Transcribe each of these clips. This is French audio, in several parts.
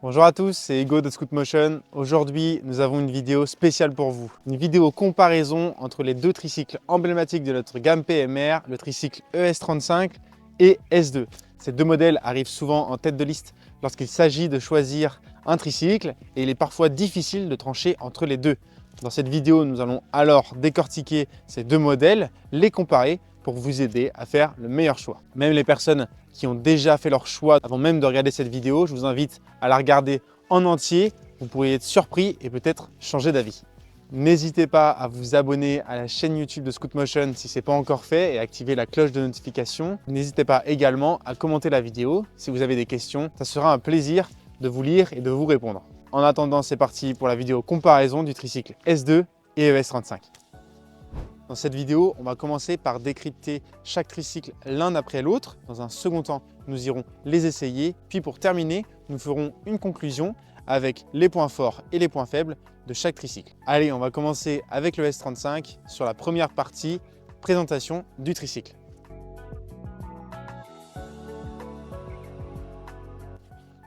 Bonjour à tous, c'est Hugo de Scootmotion. Aujourd'hui, nous avons une vidéo spéciale pour vous. Une vidéo comparaison entre les deux tricycles emblématiques de notre gamme PMR, le tricycle ES35 et S2. Ces deux modèles arrivent souvent en tête de liste lorsqu'il s'agit de choisir un tricycle et il est parfois difficile de trancher entre les deux. Dans cette vidéo, nous allons alors décortiquer ces deux modèles, les comparer pour vous aider à faire le meilleur choix. Même les personnes qui ont déjà fait leur choix avant même de regarder cette vidéo, je vous invite à la regarder en entier. Vous pourriez être surpris et peut-être changer d'avis. N'hésitez pas à vous abonner à la chaîne YouTube de Scootmotion si ce n'est pas encore fait et activer la cloche de notification. N'hésitez pas également à commenter la vidéo si vous avez des questions. Ça sera un plaisir de vous lire et de vous répondre. En attendant, c'est parti pour la vidéo comparaison du tricycle S2 et ES35. Dans cette vidéo, on va commencer par décrypter chaque tricycle l'un après l'autre. Dans un second temps, nous irons les essayer. Puis pour terminer, nous ferons une conclusion avec les points forts et les points faibles de chaque tricycle. Allez, on va commencer avec le S35 sur la première partie, présentation du tricycle.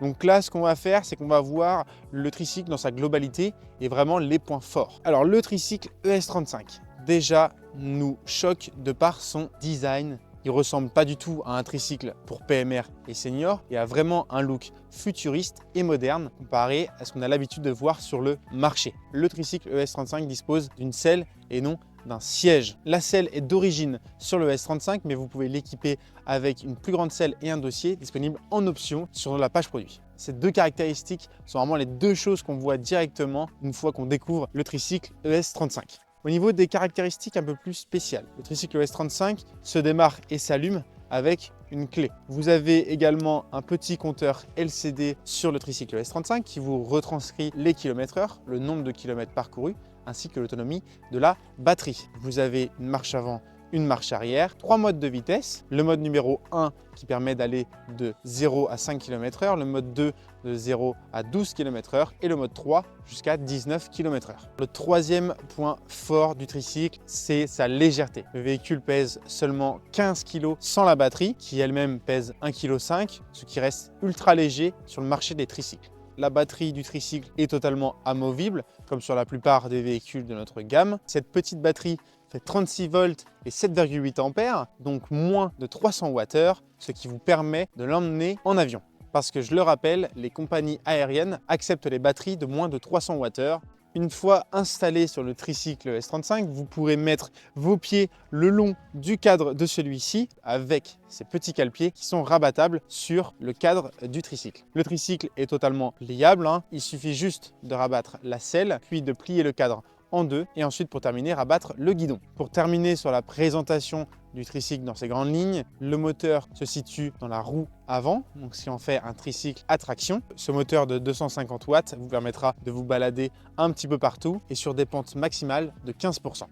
Donc là, ce qu'on va faire, c'est qu'on va voir le tricycle dans sa globalité et vraiment les points forts. Alors le tricycle ES35, déjà, nous choque de par son design. Il ne ressemble pas du tout à un tricycle pour PMR et senior et a vraiment un look futuriste et moderne comparé à ce qu'on a l'habitude de voir sur le marché. Le tricycle ES35 dispose d'une selle et non d'un siège. La selle est d'origine sur le S35, mais vous pouvez l'équiper avec une plus grande selle et un dossier disponible en option sur la page produit. Ces deux caractéristiques sont vraiment les deux choses qu'on voit directement une fois qu'on découvre le tricycle ES35. Au niveau des caractéristiques un peu plus spéciales, le tricycle ES35 se démarre et s'allume avec une clé. Vous avez également un petit compteur LCD sur le tricycle ES35 qui vous retranscrit les km/h, le nombre de kilomètres parcourus, ainsi que l'autonomie de la batterie. Vous avez une marche avant, une marche arrière, 3 modes de vitesse. Le mode numéro 1 qui permet d'aller de 0 à 5 km/h, le mode 2 de 0 à 12 km/h et le mode 3 jusqu'à 19 km/h. Le troisième point fort du tricycle, c'est sa légèreté. Le véhicule pèse seulement 15 kg sans la batterie qui elle-même pèse 1,5 kg, ce qui reste ultra léger sur le marché des tricycles. La batterie du tricycle est totalement amovible, comme sur la plupart des véhicules de notre gamme. Cette petite batterie fait 36 volts et 7,8 ampères, donc moins de 300 Wh, ce qui vous permet de l'emmener en avion. Parce que je le rappelle, les compagnies aériennes acceptent les batteries de moins de 300 Wh. Une fois installé sur le tricycle S35, vous pourrez mettre vos pieds le long du cadre de celui-ci avec ces petits cale-pieds qui sont rabattables sur le cadre du tricycle. Le tricycle est totalement pliable, il suffit juste de rabattre la selle, puis de plier le cadre en deux et ensuite pour terminer rabattre le guidon. Pour terminer sur la présentation du tricycle dans ses grandes lignes, le moteur se situe dans la roue avant, donc si on fait un tricycle à traction, ce moteur de 250 watts vous permettra de vous balader un petit peu partout et sur des pentes maximales de 15%.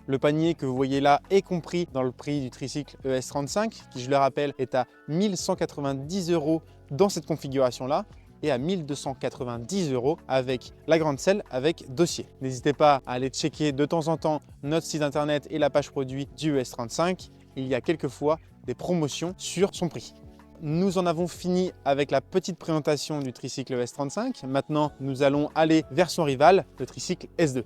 Le panier que vous voyez là est compris dans le prix du tricycle ES35 qui, je le rappelle, est à 1 190 € dans cette configuration-là et à 1 290 € avec la grande selle avec dossier. N'hésitez pas à aller checker de temps en temps notre site internet et la page produit du ES35. Il y a quelquefois des promotions sur son prix. Nous en avons fini avec la petite présentation du tricycle ES35. Maintenant, nous allons aller vers son rival, le tricycle S2.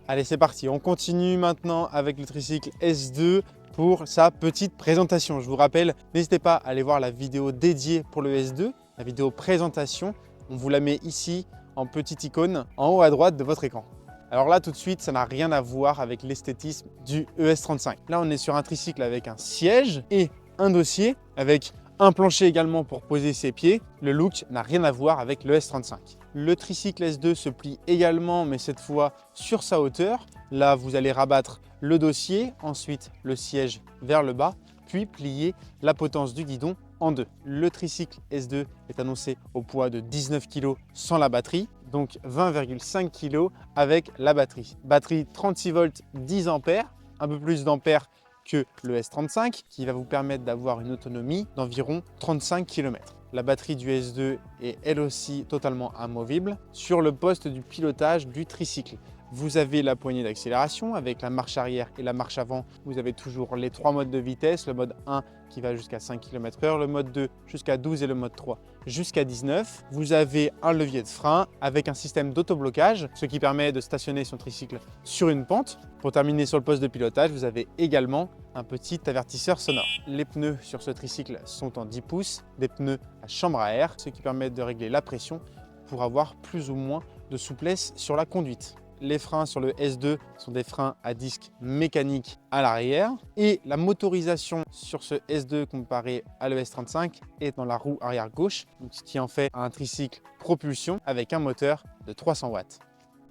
Allez, c'est parti. On continue maintenant avec le tricycle S2 pour sa petite présentation. Je vous rappelle, n'hésitez pas à aller voir la vidéo dédiée pour le S2, la vidéo présentation. On vous la met ici en petite icône en haut à droite de votre écran. Alors là, tout de suite, ça n'a rien à voir avec l'esthétisme du ES35. Là, on est sur un tricycle avec un siège et un dossier avec un plancher également pour poser ses pieds. Le look n'a rien à voir avec le S35. Le tricycle S2 se plie également, mais cette fois sur sa hauteur. Là, vous allez rabattre le dossier, ensuite le siège vers le bas, puis plier la potence du guidon en deux. Le tricycle S2 est annoncé au poids de 19 kg sans la batterie, donc 20,5 kg avec la batterie. Batterie 36 volts, 10 ampères, un peu plus d'ampères que le S35 qui va vous permettre d'avoir une autonomie d'environ 35 km. La batterie du S2 est elle aussi totalement amovible sur le poste du pilotage du tricycle. Vous avez la poignée d'accélération avec la marche arrière et la marche avant. Vous avez toujours les 3 modes de vitesse, le mode 1 qui va jusqu'à 5 km/h, le mode 2 jusqu'à 12 et le mode 3 jusqu'à 19. Vous avez un levier de frein avec un système d'autoblocage, ce qui permet de stationner son tricycle sur une pente. Pour terminer sur le poste de pilotage, vous avez également un petit avertisseur sonore. Les pneus sur ce tricycle sont en 10 pouces, des pneus à chambre à air, ce qui permet de régler la pression pour avoir plus ou moins de souplesse sur la conduite. Les freins sur le S2 sont des freins à disque mécanique à l'arrière et la motorisation sur ce S2 comparé à le S35 est dans la roue arrière gauche, ce qui en fait un tricycle propulsion avec un moteur de 300 watts.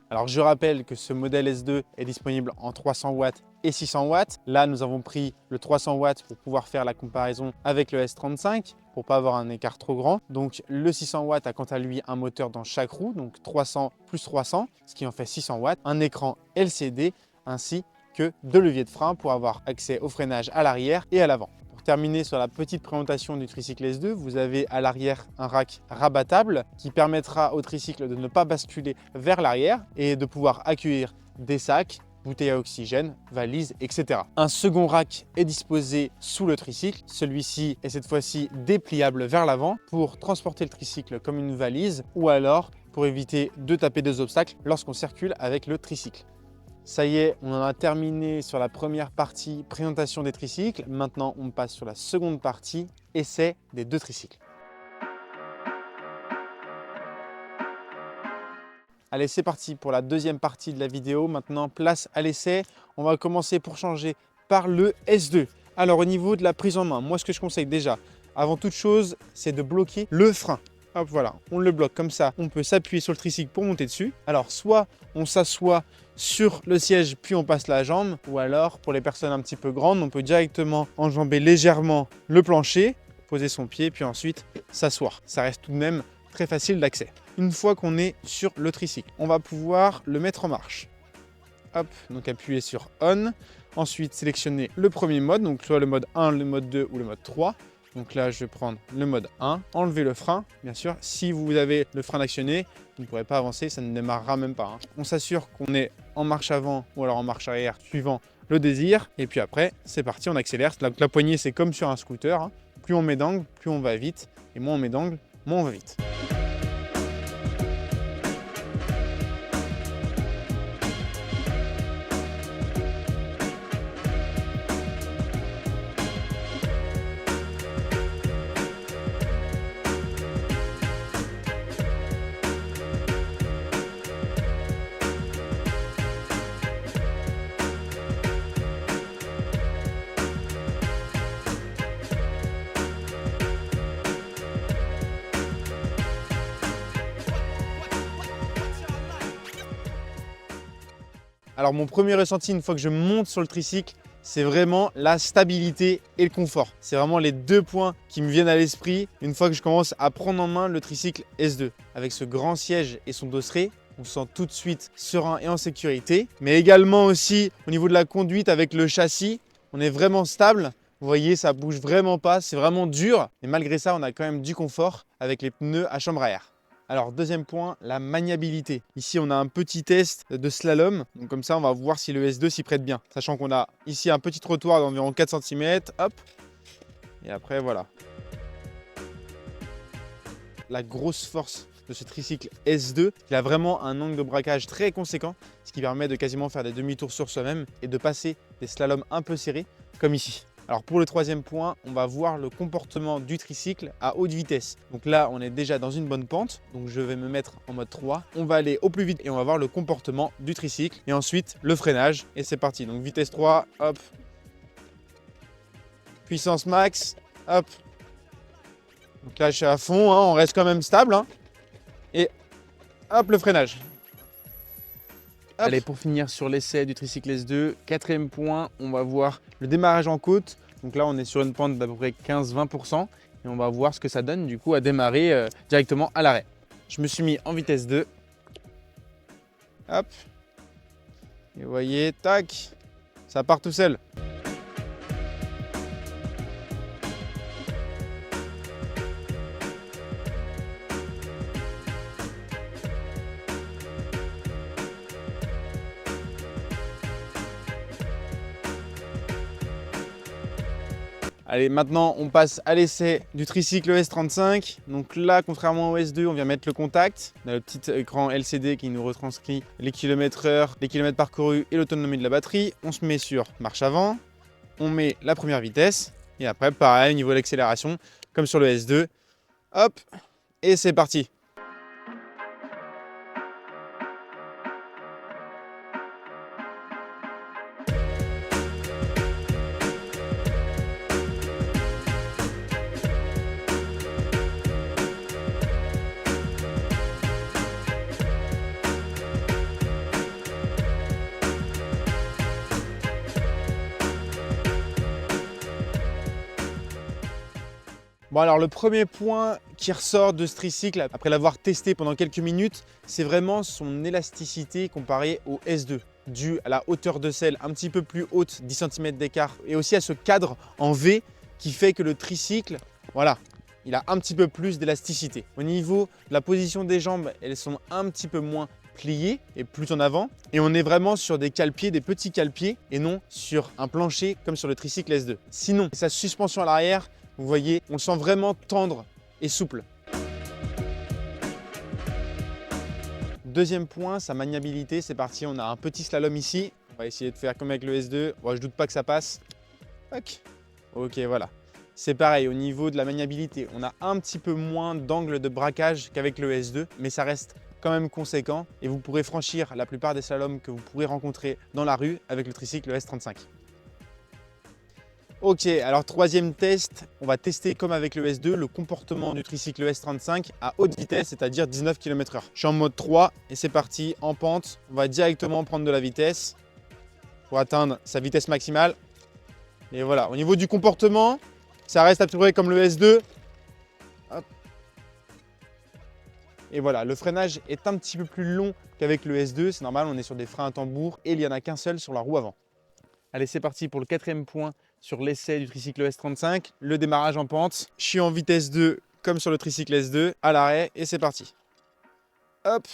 Alors je rappelle que ce modèle S2 est disponible en 300 watts et 600 watts. Là, nous avons pris le 300 watts pour pouvoir faire la comparaison avec le S35 pour pas avoir un écart trop grand. Donc le 600 watts a quant à lui un moteur dans chaque roue, donc 300 plus 300, ce qui en fait 600 watts, un écran LCD ainsi que 2 leviers de frein pour avoir accès au freinage à l'arrière et à l'avant. Pour terminer sur la petite présentation du tricycle S2, vous avez à l'arrière un rack rabattable qui permettra au tricycle de ne pas basculer vers l'arrière et de pouvoir accueillir des sacs, bouteilles à oxygène, valises, etc. Un second rack est disposé sous le tricycle. Celui-ci est cette fois-ci dépliable vers l'avant pour transporter le tricycle comme une valise ou alors pour éviter de taper des obstacles lorsqu'on circule avec le tricycle. Ça y est, on en a terminé sur la première partie présentation des tricycles. Maintenant, on passe sur la seconde partie, essai des 2 tricycles. Allez, c'est parti pour la deuxième partie de la vidéo. Maintenant, place à l'essai. On va commencer pour changer par le S2. Alors, au niveau de la prise en main, moi, ce que je conseille déjà, avant toute chose, c'est de bloquer le frein. Hop, voilà, on le bloque comme ça. On peut s'appuyer sur le tricycle pour monter dessus. Alors, soit on s'assoit sur le siège, puis on passe la jambe. Ou alors, pour les personnes un petit peu grandes, on peut directement enjamber légèrement le plancher, poser son pied, puis ensuite s'asseoir. Ça reste tout de même très facile d'accès. Une fois qu'on est sur le tricycle, on va pouvoir le mettre en marche. Hop, donc appuyer sur On. Ensuite, sélectionner le premier mode, donc soit le mode 1, le mode 2 ou le mode 3. Donc là, je vais prendre le mode 1, enlever le frein, bien sûr. Si vous avez le frein d'actionné, vous ne pourrez pas avancer, ça ne démarrera même pas. On s'assure qu'on est en marche avant ou alors en marche arrière, suivant le désir. Et puis après, c'est parti, on accélère. La poignée, c'est comme sur un scooter. Plus on met d'angle, plus on va vite. Et moins on met d'angle, moins on va vite. Alors mon premier ressenti une fois que je monte sur le tricycle, c'est vraiment la stabilité et le confort. C'est vraiment les 2 points qui me viennent à l'esprit une fois que je commence à prendre en main le tricycle S2. Avec ce grand siège et son dosseret, on se sent tout de suite serein et en sécurité. Mais également aussi au niveau de la conduite avec le châssis, on est vraiment stable. Vous voyez, ça bouge vraiment pas, c'est vraiment dur. Et malgré ça, on a quand même du confort avec les pneus à chambre à air. Alors, deuxième point, la maniabilité. Ici, on a un petit test de slalom. Donc, comme ça, on va voir si le S2 s'y prête bien. Sachant qu'on a ici un petit trottoir d'environ 4 cm. Hop. Et après, voilà. La grosse force de ce tricycle S2, il a vraiment un angle de braquage très conséquent, ce qui permet de quasiment faire des demi-tours sur soi-même et de passer des slaloms un peu serrés, comme ici. Alors pour le troisième point, on va voir le comportement du tricycle à haute vitesse. Donc là, on est déjà dans une bonne pente. Donc je vais me mettre en mode 3. On va aller au plus vite et on va voir le comportement du tricycle. Et ensuite, le freinage. Et c'est parti. Donc vitesse 3, hop. Puissance max, hop. Donc là, je suis à fond, on reste quand même stable. Et hop, le freinage. Hop. Allez, pour finir sur l'essai du tricycle S2, quatrième point, on va voir le démarrage en côte. Donc là, on est sur une pente d'à peu près 15-20% et on va voir ce que ça donne du coup à démarrer directement à l'arrêt. Je me suis mis en vitesse 2. Hop. Et vous voyez, tac, ça part tout seul. Allez, maintenant, on passe à l'essai du tricycle ES35. Donc là, contrairement au S2, on vient mettre le contact. On a le petit écran LCD qui nous retranscrit les kilomètres heure, les kilomètres parcourus et l'autonomie de la batterie. On se met sur marche avant, on met la première vitesse. Et après, pareil, au niveau de l'accélération, comme sur le S2. Hop, et c'est parti. Bon alors le premier point qui ressort de ce tricycle, après l'avoir testé pendant quelques minutes, c'est vraiment son élasticité comparée au S2, dû à la hauteur de selle un petit peu plus haute, 10 cm d'écart, et aussi à ce cadre en V qui fait que le tricycle, voilà, il a un petit peu plus d'élasticité. Au niveau de la position des jambes, elles sont un petit peu moins pliées et plus en avant, et on est vraiment sur des cale-pieds, des petits cale-pieds, et non sur un plancher comme sur le tricycle S2. Sinon, sa suspension à l'arrière, vous voyez, on le sent vraiment tendre et souple. Deuxième point, sa maniabilité, c'est parti, on a un petit slalom ici. On va essayer de faire comme avec le S2. Bon, je doute pas que ça passe. Tac. Ok, voilà. C'est pareil, au niveau de la maniabilité, on a un petit peu moins d'angle de braquage qu'avec le S2, mais ça reste quand même conséquent et vous pourrez franchir la plupart des slaloms que vous pourrez rencontrer dans la rue avec le tricycle S35. Ok, alors troisième test, on va tester comme avec le S2 le comportement du tricycle S35 à haute vitesse, c'est-à-dire 19 km/h. Je suis en mode 3 et c'est parti, en pente, on va directement prendre de la vitesse pour atteindre sa vitesse maximale. Et voilà, au niveau du comportement, ça reste à peu près comme le S2. Hop. Et voilà, le freinage est un petit peu plus long qu'avec le S2, c'est normal, on est sur des freins à tambour et il n'y en a qu'un seul sur la roue avant. Allez, c'est parti pour le quatrième point sur l'essai du tricycle S35, le démarrage en pente. Je suis en vitesse 2 comme sur le tricycle S2, à l'arrêt et c'est parti. Hop,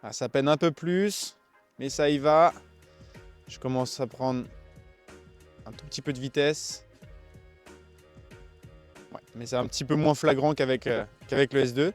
ah, ça peine un peu plus, mais ça y va. Je commence à prendre un tout petit peu de vitesse. Ouais, mais c'est un petit peu moins flagrant qu'avec le S2.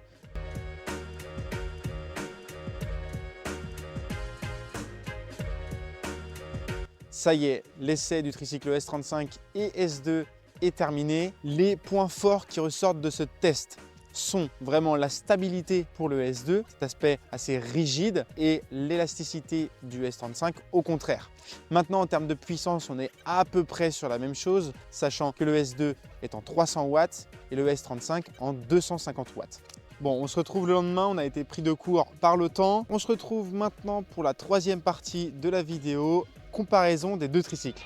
Ça y est, l'essai du tricycle S35 et S2 est terminé. Les points forts qui ressortent de ce test sont vraiment la stabilité pour le S2, cet aspect assez rigide, et l'élasticité du S35 au contraire. Maintenant, en termes de puissance, on est à peu près sur la même chose, sachant que le S2 est en 300 watts et le S35 en 250 watts. Bon, on se retrouve le lendemain, on a été pris de court par le temps. On se retrouve maintenant pour la troisième partie de la vidéo, comparaison des deux tricycles.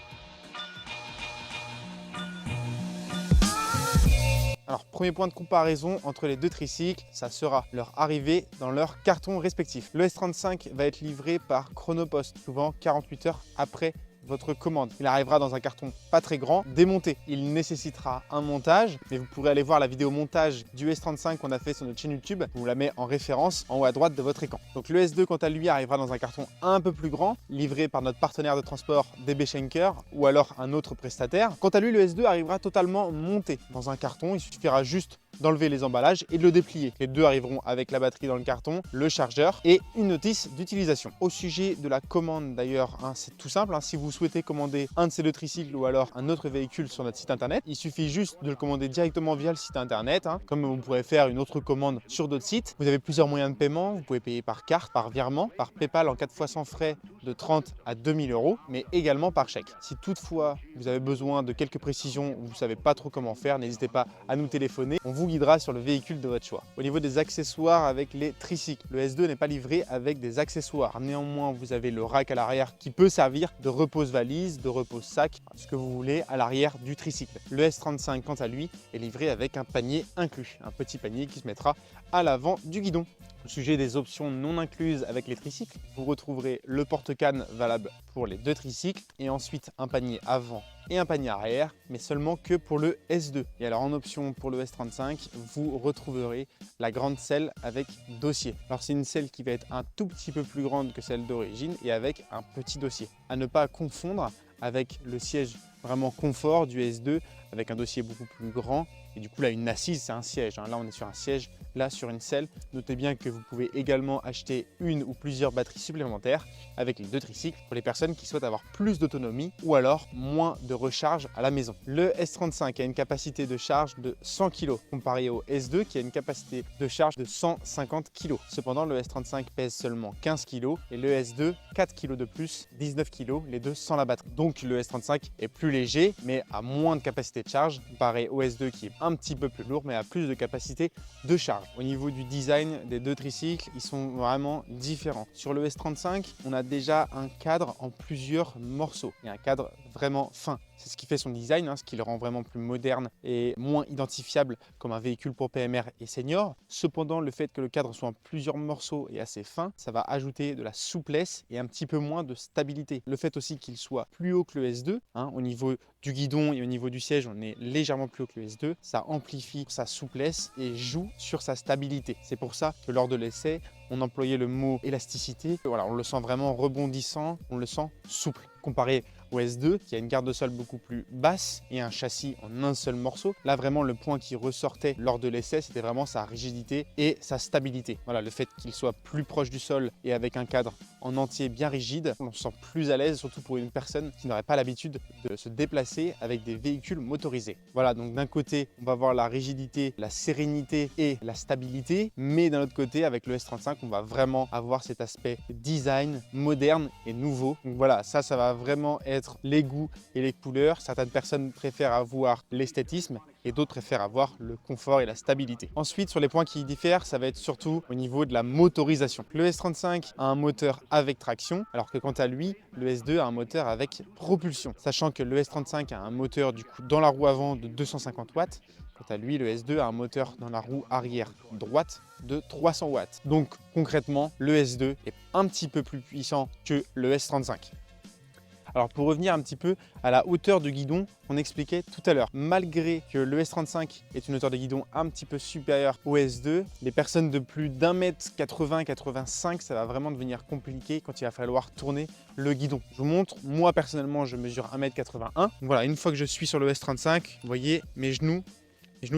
Alors, premier point de comparaison entre les deux tricycles, ça sera leur arrivée dans leur carton respectif. Le S35 va être livré par Chronopost, souvent 48 heures après votre commande. Il arrivera dans un carton pas très grand, démonté. Il nécessitera un montage, mais vous pourrez aller voir la vidéo montage du S35 qu'on a fait sur notre chaîne YouTube. Je vous la mets en référence en haut à droite de votre écran. Donc le S2, quant à lui, arrivera dans un carton un peu plus grand, livré par notre partenaire de transport DB Schenker ou alors un autre prestataire. Quant à lui, le S2 arrivera totalement monté dans un carton. Il suffira juste d'enlever les emballages et de le déplier. Les deux arriveront avec la batterie dans le carton, le chargeur et une notice d'utilisation. Au sujet de la commande d'ailleurs, c'est tout simple. Si vous souhaitez commander un de ces deux tricycles ou alors un autre véhicule sur notre site internet, il suffit juste de le commander directement via le site internet, comme vous pourrez faire une autre commande sur d'autres sites. Vous avez plusieurs moyens de paiement. Vous pouvez payer par carte, par virement, par PayPal en 4 fois sans frais de 30 à 2000 €, mais également par chèque. Si toutefois vous avez besoin de quelques précisions, vous ne savez pas trop comment faire, n'hésitez pas à nous téléphoner. On vous guidera sur le véhicule de votre choix. Au niveau des accessoires avec les tricycles, le S2 n'est pas livré avec des accessoires. Néanmoins, vous avez le rack à l'arrière qui peut servir de repose-valise, de repose-sac, ce que vous voulez à l'arrière du tricycle. Le S35, quant à lui, est livré avec un panier inclus, un petit panier qui se mettra à l'avant du guidon. Au sujet des options non incluses avec les tricycles, vous retrouverez le porte-canne valable pour les deux tricycles et ensuite un panier avant et un panier arrière, mais seulement que pour le S2. Et alors en option pour le S35, vous retrouverez la grande selle avec dossier. Alors c'est une selle qui va être un tout petit peu plus grande que celle d'origine et avec un petit dossier. À ne pas confondre avec le siège vraiment confort du S2 avec un dossier beaucoup plus grand. Et du coup, là, une assise, c'est un siège. Là, on est sur un siège, là, sur une selle. Notez bien que vous pouvez également acheter une ou plusieurs batteries supplémentaires avec les deux tricycles pour les personnes qui souhaitent avoir plus d'autonomie ou alors moins de recharge à la maison. Le S35 a une capacité de charge de 100 kg comparé au S2 qui a une capacité de charge de 150 kg. Cependant, le S35 pèse seulement 15 kg et le S2 4 kg de plus, 19 kg, les deux sans la batterie. Donc le S35 est plus léger mais a moins de capacité de charge comparé au S2 qui est un petit peu plus lourd mais a plus de capacité de charge. Au niveau du design des deux tricycles, ils sont vraiment différents. Sur le S35, on a déjà un cadre en plusieurs morceaux et un cadre vraiment fin. C'est ce qui fait son design, ce qui le rend vraiment plus moderne et moins identifiable comme un véhicule pour PMR et senior. Cependant, le fait que le cadre soit en plusieurs morceaux et assez fin, ça va ajouter de la souplesse et un petit peu moins de stabilité. Le fait aussi qu'il soit plus haut que le S2, au niveau du guidon et au niveau du siège, on est légèrement plus haut que le S2. Ça amplifie sa souplesse et joue sur sa stabilité. C'est pour ça que lors de l'essai, on employait le mot élasticité. Voilà, on le sent vraiment rebondissant, on le sent souple. Comparé au S2 qui a une garde de sol beaucoup plus basse et un châssis en un seul morceau. Là vraiment le point qui ressortait lors de l'essai, c'était vraiment sa rigidité et sa stabilité. Voilà, le fait qu'il soit plus proche du sol et avec un cadre en entier bien rigide, on se sent plus à l'aise, surtout pour une personne qui n'aurait pas l'habitude de se déplacer avec des véhicules motorisés. Voilà, donc d'un côté on va avoir la rigidité, la sérénité et la stabilité, mais d'un autre côté avec le S35 on va vraiment avoir cet aspect design moderne et nouveau. Donc voilà, ça va vraiment être les goûts et les couleurs. Certaines personnes préfèrent avoir l'esthétisme et d'autres préfèrent avoir le confort et la stabilité. Ensuite, sur les points qui diffèrent, ça va être surtout au niveau de la motorisation. Le S35 a un moteur avec traction, alors que quant à lui, le S2 a un moteur avec propulsion. Sachant que le S35 a un moteur du coup dans la roue avant de 250 watts, quant à lui, le S2 a un moteur dans la roue arrière droite de 300 watts. Donc concrètement, le S2 est un petit peu plus puissant que le S35. Alors pour revenir un petit peu à la hauteur de guidon qu'on expliquait tout à l'heure, malgré que le S35 est une hauteur de guidon un petit peu supérieure au S2, les personnes de plus d'1m80-85, ça va vraiment devenir compliqué quand il va falloir tourner le guidon. Je vous montre, moi personnellement je mesure 1m81. Donc voilà, une fois que je suis sur le S35, vous voyez mes genoux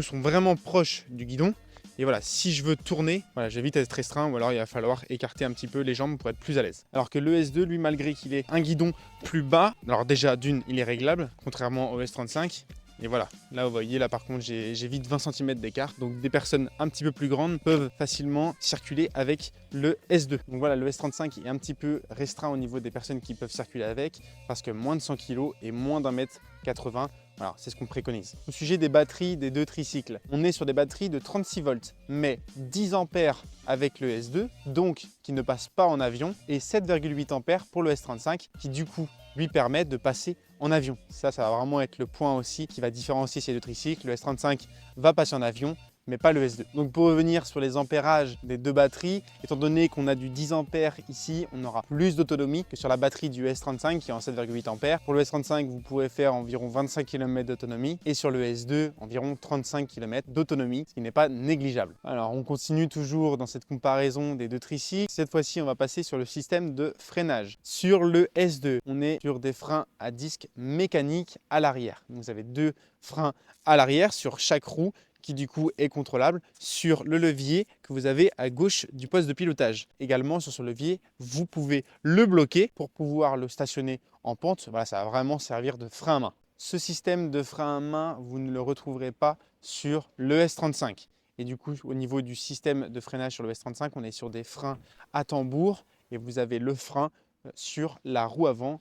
sont vraiment proches du guidon. Et voilà, si je veux tourner, voilà, j'évite d'être restreint ou alors il va falloir écarter un petit peu les jambes pour être plus à l'aise. Alors que le S2, lui, malgré qu'il ait un guidon plus bas, alors déjà d'une, il est réglable, contrairement au S35. Et voilà, là vous voyez, là par contre j'ai vite 20 cm d'écart. Donc des personnes un petit peu plus grandes peuvent facilement circuler avec le S2. Donc voilà, le S35 est un petit peu restreint au niveau des personnes qui peuvent circuler avec, parce que moins de 100 kg et moins d'1m80. Voilà, c'est ce qu'on préconise. Au sujet des batteries des deux tricycles, on est sur des batteries de 36 volts, mais 10 ampères avec le S2, donc qui ne passe pas en avion, et 7,8 ampères pour le S35, qui du coup lui permet de passer en avion. Ça va vraiment être le point aussi qui va différencier ces deux tricycles. Le S35 va passer en avion, mais pas le S2. Donc pour revenir sur les ampérages des deux batteries, étant donné qu'on a du 10 ampères ici, on aura plus d'autonomie que sur la batterie du S35 qui est en 7,8 ampères. Pour le S35, vous pourrez faire environ 25 km d'autonomie et sur le S2, environ 35 km d'autonomie, ce qui n'est pas négligeable. Alors on continue toujours dans cette comparaison des deux tricycles. Cette fois-ci, on va passer sur le système de freinage. Sur le S2, on est sur des freins à disque mécaniques à l'arrière. Vous avez deux freins à l'arrière sur chaque roue, qui du coup est contrôlable sur le levier que vous avez à gauche du poste de pilotage. Également sur ce levier, vous pouvez le bloquer pour pouvoir le stationner en pente. Voilà, ça va vraiment servir de frein à main. Ce système de frein à main, vous ne le retrouverez pas sur le S35. Et du coup, au niveau du système de freinage sur le S35, on est sur des freins à tambour et vous avez le frein sur la roue avant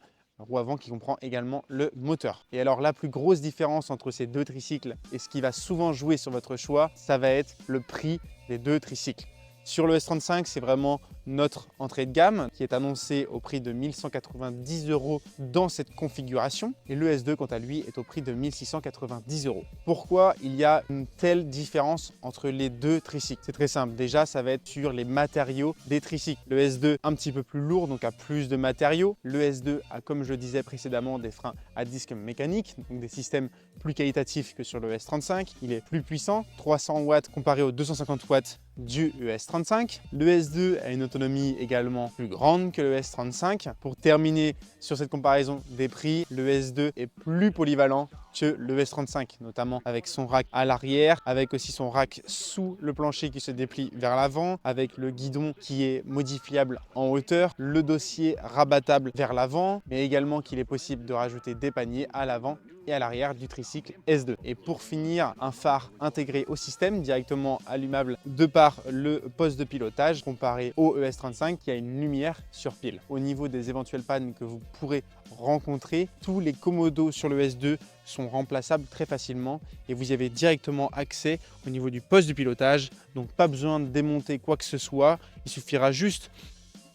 qui comprend également le moteur. Et alors la plus grosse différence entre ces deux tricycles et ce qui va souvent jouer sur votre choix, ça va être le prix des deux tricycles. Sur le S35, c'est vraiment notre entrée de gamme qui est annoncée au prix de 1190 € dans cette configuration. Et le S2, quant à lui, est au prix de 1690 €. Pourquoi il y a une telle différence entre les deux tricycles? C'est très simple. Déjà, ça va être sur les matériaux des tricycles. Le S2, un petit peu plus lourd, donc a plus de matériaux. Le S2 a, comme je le disais précédemment, des freins à disque mécaniques, donc des systèmes plus qualitatifs que sur le S35. Il est plus puissant, 300 watts comparé aux 250 watts du ES35. Le S2 a une autonomie autonomie également plus grande que le S35. Pour terminer sur cette comparaison des prix, le S2 est plus polyvalent que le S35, notamment avec son rack à l'arrière, avec aussi son rack sous le plancher qui se déplie vers l'avant, avec le guidon qui est modifiable en hauteur, le dossier rabattable vers l'avant, mais également qu'il est possible de rajouter des paniers à l'avant et à l'arrière du tricycle S2. Et pour finir, un phare intégré au système, directement allumable de par le poste de pilotage, comparé au ES35 qui a une lumière sur pile. Au niveau des éventuelles pannes que vous pourrez rencontrer, tous les commodos sur le S2 sont remplaçables très facilement et vous y avez directement accès au niveau du poste de pilotage, donc pas besoin de démonter quoi que ce soit, il suffira juste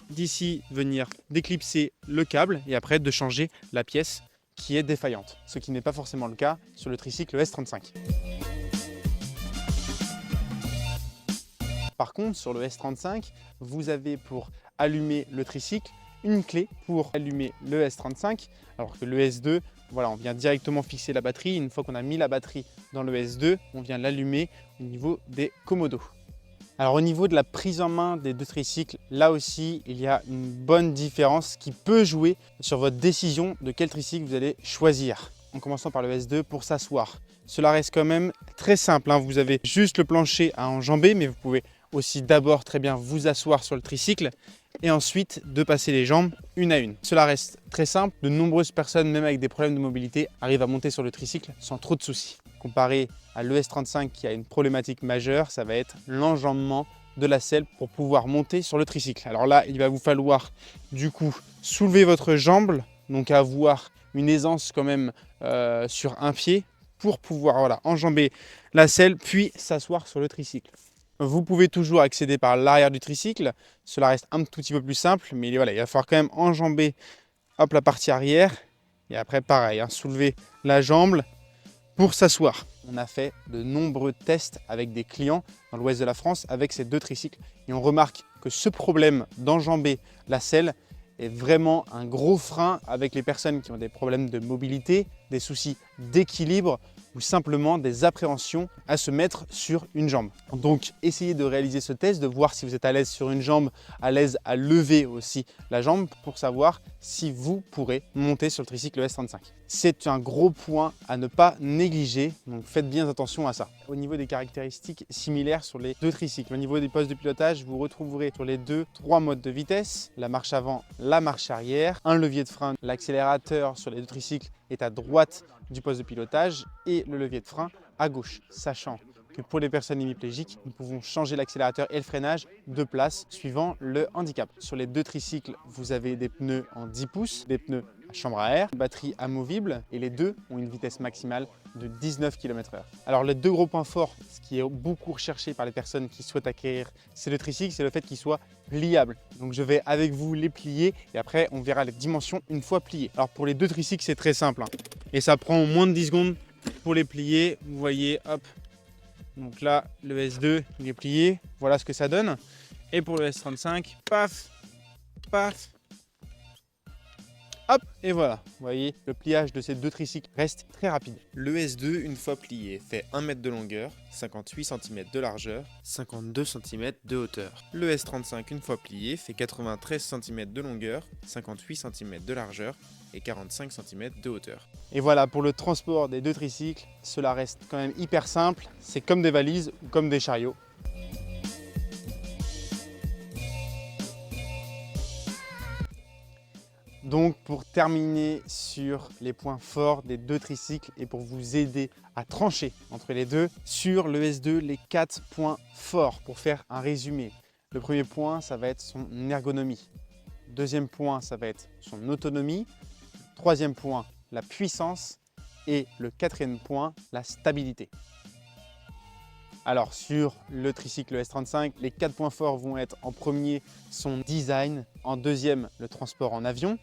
d'ici venir déclipser le câble et après de changer la pièce qui est défaillante, ce qui n'est pas forcément le cas sur le tricycle S35. Par contre, sur le S35, vous avez pour allumer le tricycle une clé pour allumer le S35, alors que le S2, voilà, on vient directement fixer la batterie. Une fois qu'on a mis la batterie dans le S2, on vient l'allumer au niveau des commodos. Alors au niveau de la prise en main des deux tricycles, là aussi, il y a une bonne différence qui peut jouer sur votre décision de quel tricycle vous allez choisir. En commençant par le S2 pour s'asseoir. Cela reste quand même très simple, hein. Vous avez juste le plancher à enjamber, mais vous pouvez aussi d'abord très bien vous asseoir sur le tricycle et ensuite de passer les jambes une à une. Cela reste très simple. De nombreuses personnes, même avec des problèmes de mobilité, arrivent à monter sur le tricycle sans trop de soucis. Comparé à l'ES35 qui a une problématique majeure, ça va être l'enjambement de la selle pour pouvoir monter sur le tricycle. Alors là, il va vous falloir du coup soulever votre jambe, donc avoir une aisance quand même sur un pied pour pouvoir enjamber la selle puis s'asseoir sur le tricycle. Vous pouvez toujours accéder par l'arrière du tricycle, cela reste un tout petit peu plus simple, mais il va falloir quand même enjamber la partie arrière et après pareil, soulever la jambe pour s'asseoir. On a fait de nombreux tests avec des clients dans l'ouest de la France avec ces deux tricycles et on remarque que ce problème d'enjamber la selle est vraiment un gros frein avec les personnes qui ont des problèmes de mobilité, des soucis d'équilibre ou simplement des appréhensions à se mettre sur une jambe. Donc essayez de réaliser ce test, de voir si vous êtes à l'aise sur une jambe, à l'aise à lever aussi la jambe pour savoir si vous pourrez monter sur le tricycle S35. C'est un gros point à ne pas négliger, donc faites bien attention à ça. Au niveau des caractéristiques similaires sur les deux tricycles, au niveau des postes de pilotage, vous retrouverez sur les trois modes de vitesse, la marche avant, la marche arrière, un levier de frein, l'accélérateur sur les deux tricycles est à droite du poste de pilotage et le levier de frein à gauche, sachant que pour les personnes hémiplégiques, nous pouvons changer l'accélérateur et le freinage de place suivant le handicap. Sur les deux tricycles, vous avez des pneus en 10 pouces, des pneus à chambre à air, batterie amovible et les deux ont une vitesse maximale de 19 km/h. Alors les deux gros points forts, ce qui est beaucoup recherché par les personnes qui souhaitent acquérir ces deux tricycles, c'est le fait qu'ils soient pliables. Donc je vais avec vous les plier et après on verra les dimensions une fois pliés. Alors pour les deux tricycles, c'est très simple et ça prend moins de 10 secondes pour les plier. Vous voyez, hop. Donc là, le S2, il est plié. Voilà ce que ça donne. Et pour le S35, paf, paf, hop, et voilà. Vous voyez, le pliage de ces deux tricycles reste très rapide. Le S2, une fois plié, fait 1 m de longueur, 58 cm de largeur, 52 cm de hauteur. Le S35, une fois plié, fait 93 cm de longueur, 58 cm de largeur et 45 cm de hauteur. Et voilà, pour le transport des deux tricycles, cela reste quand même hyper simple. C'est comme des valises ou comme des chariots. Donc pour terminer sur les points forts des deux tricycles et pour vous aider à trancher entre les deux, sur le S2, les 4 points forts pour faire un résumé. Le premier point, ça va être son ergonomie. Deuxième point, ça va être son autonomie. Troisième point, la puissance. Et le quatrième point, la stabilité. Alors sur le tricycle S35, les 4 points forts vont être en premier son design, en deuxième le transport en avion,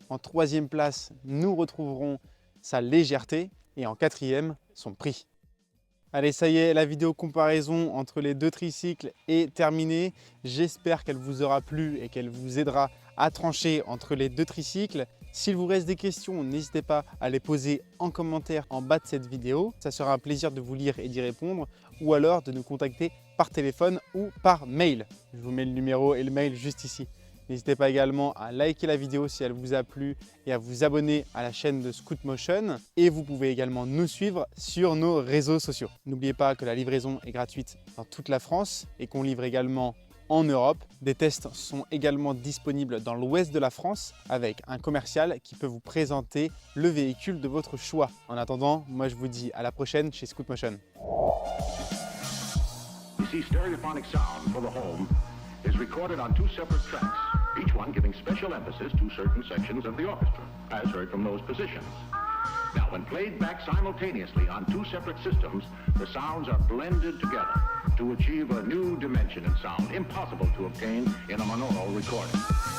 en troisième place nous retrouverons sa légèreté et en quatrième son prix. Allez, ça y est, la vidéo comparaison entre les deux tricycles est terminée. J'espère qu'elle vous aura plu et qu'elle vous aidera à trancher entre les deux tricycles. S'il vous reste des questions, n'hésitez pas à les poser en commentaire en bas de cette vidéo. Ça sera un plaisir de vous lire et d'y répondre ou alors de nous contacter par téléphone ou par mail. Je vous mets le numéro et le mail juste ici. N'hésitez pas également à liker la vidéo si elle vous a plu et à vous abonner à la chaîne de Scoot Motion. Et vous pouvez également nous suivre sur nos réseaux sociaux. N'oubliez pas que la livraison est gratuite dans toute la France et qu'on livre également en Europe. Des tests sont également disponibles dans l'ouest de la France avec un commercial qui peut vous présenter le véhicule de votre choix. En attendant, moi je vous dis à la prochaine chez Scoot Motion. Is recorded on 2 separate tracks, each one giving special emphasis to certain sections of the orchestra, as heard from those positions. Now, when played back simultaneously on 2 separate systems, the sounds are blended together to achieve a new dimension in sound, impossible to obtain in a monaural recording.